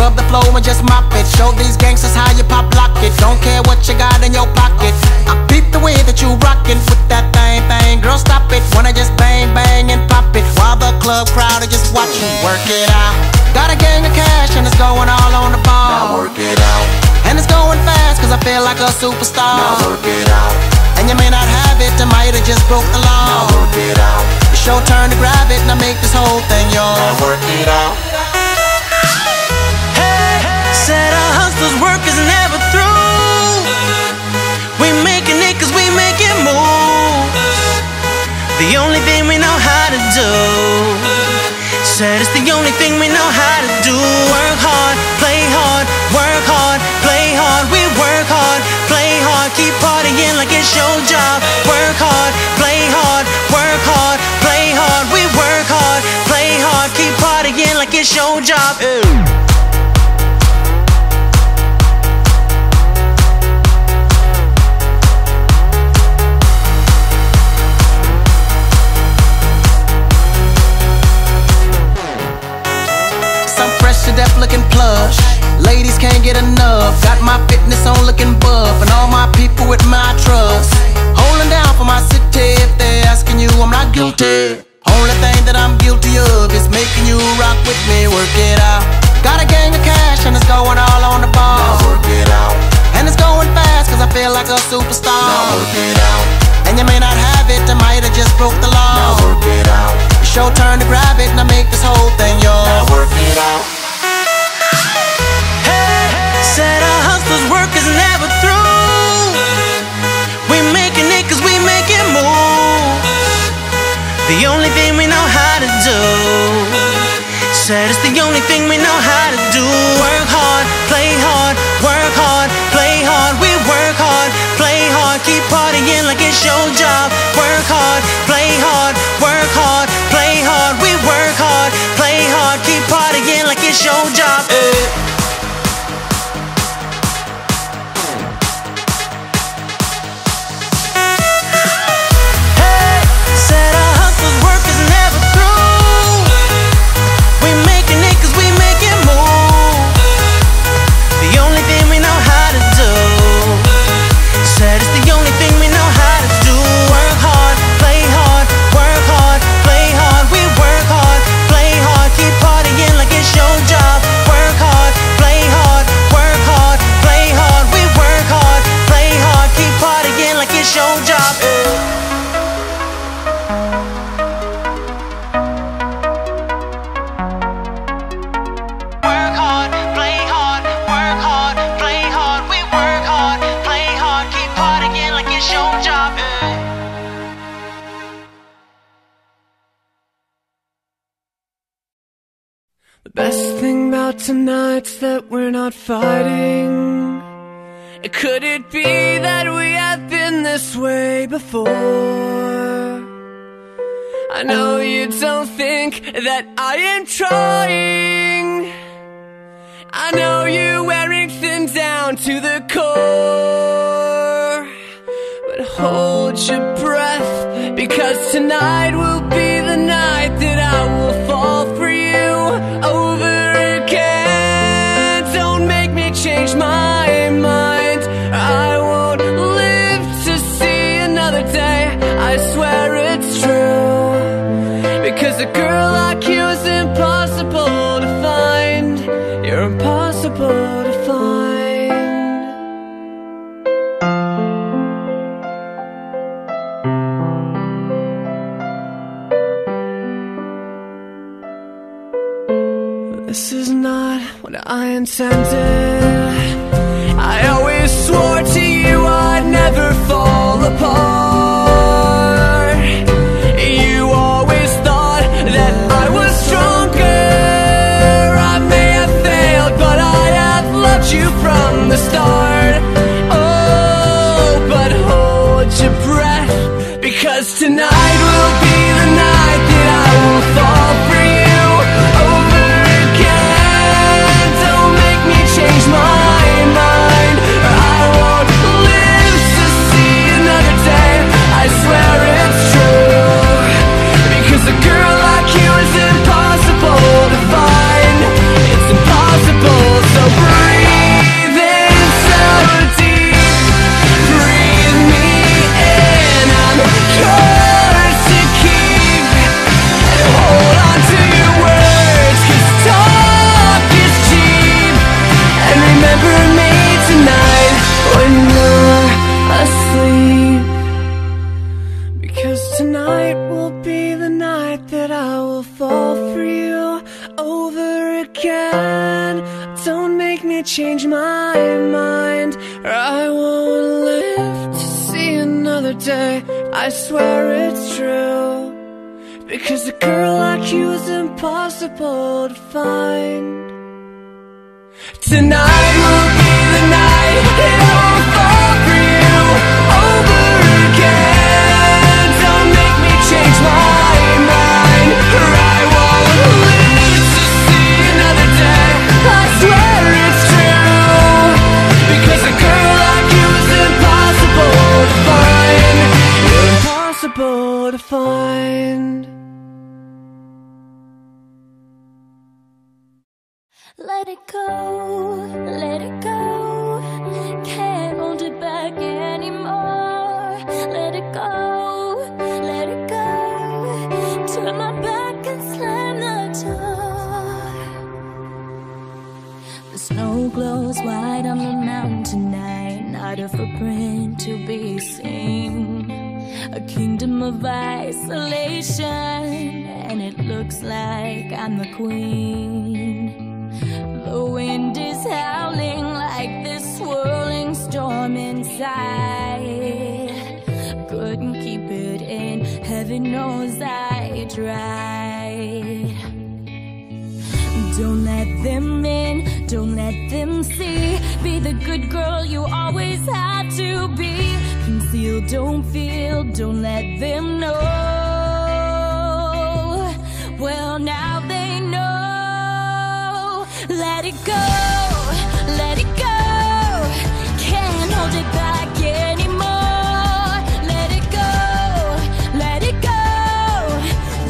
Scrub the flow and just mop it. Show these gangsters how you pop lock it. Don't care what you got in your pocket. I peep the way that you rockin' with that thing. Girl, stop it. Wanna just bang, bang and pop it while the club crowd are just watching. Work it out. Got a gang of cash and it's going all on the ball. Now work it out. And it's going fast cause I feel like a superstar. Now work it out. And you may not have it, I might have just broke the law. Now work it out. It's your turn to grab it and I make this whole thing yours. Now work it out. Hey, said our hustlers' work is never through. We making it cause we making moves. The only thing we know how to do. Said it's the only thing we know how to do. Work hard, play hard, work hard, play hard. We work hard, play hard, keep partying like it's your job. Work hard, play hard, work hard, play hard. We work hard, play hard, keep partying like it's your job. To death looking plush, ladies can't get enough. Got my fitness on looking buff, and all my people with my trust. Holding down for my city. If they're asking you, I'm not guilty. Only thing that I'm guilty of is making you rock with me. Work it out. Got a gang of cash and it's going all on the ball. Now work it out. And it's going fast cause I feel like a superstar. Now work it out. And you may not have it, I might have just broke the law. Now work it out. It's your turn to grab it and I make this whole thing yours. Now work it out. Said our hustlers' work is never through. We making it cause we making moves. The only thing we know how to do. Said it's the only thing we know how to do. Work hard, play hard, work hard, play hard. We work hard, play hard, keep partying like it's your job. Work hard, play hard, work hard, play hard. We work hard, play hard, keep partying like it's your job. The best thing about tonight's that we're not fighting. Could it be that we have been this way before? I know you don't think that I am trying. I know you're wearing thin down to the core. But hold your breath, because tonight will be the night that I will fall for you over again. Don't make me change my mind. I won't live to see another day. I swear it's true, because a girl like you is impossible to find. You're impossible to find. This is not what I intended. I always swore to you I'd never fall apart. You always thought that I was stronger. I may have failed, but I have loved you from the start. Oh, but hold your breath, because tonight will be the night that I will fall for you over again. Don't make me change my mind, or I won't live to see another day. I swear it's true, because a girl like you is impossible to find. It's impossible again. Don't make me change my mind, or I won't live to see another day. I swear it's true, because a girl like you is impossible to find. Tonight will be the night it all will fall for you over again. Don't make me change my mind, or I won't live to see another day. I swear it's true, because a girl like you is impossible to find. Impossible to find. Let it go, let it go. Can't hold it back anymore. Let it go, let it go. Turn my back and slam the door. The snow glows white on the mountain tonight. Not a footprint to be seen. A kingdom of isolation, and it looks like I'm the queen. The wind is howling like this swirling storm inside. Couldn't keep it in, heaven knows I tried. Don't let them in, don't let them see. Be the good girl you always had to be. Conceal, don't feel, don't let them know. Well, now they know. Let it go, let it go. Can't hold it back anymore. Let it go, let it go.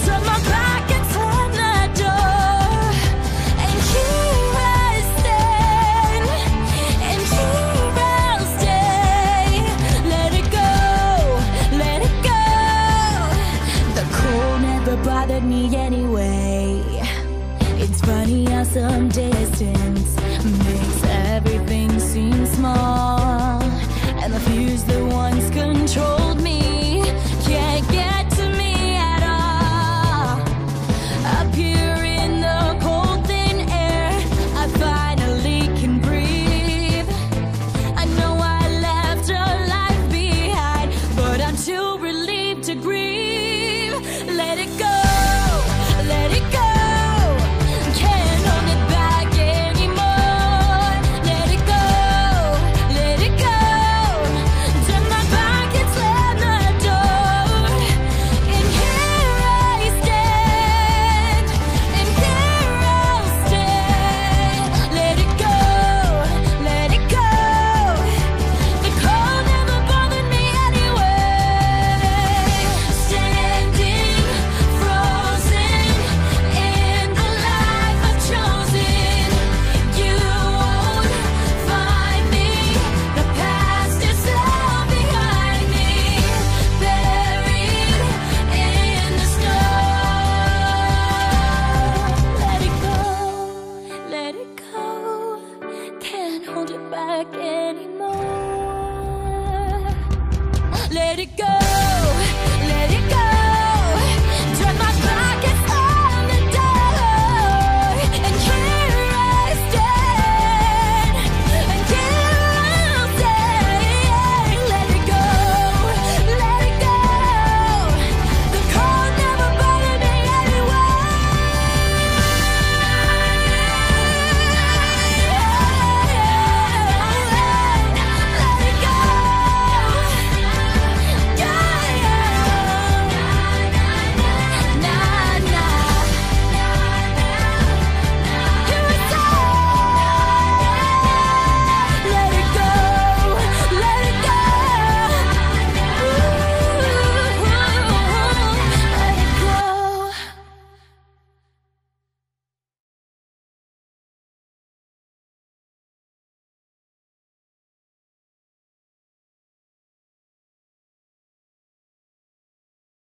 Turn my back and slam the door. And here I stand, and here I'll stay. Let it go, let it go. The cold never bothered me anyway. It's funny how some distance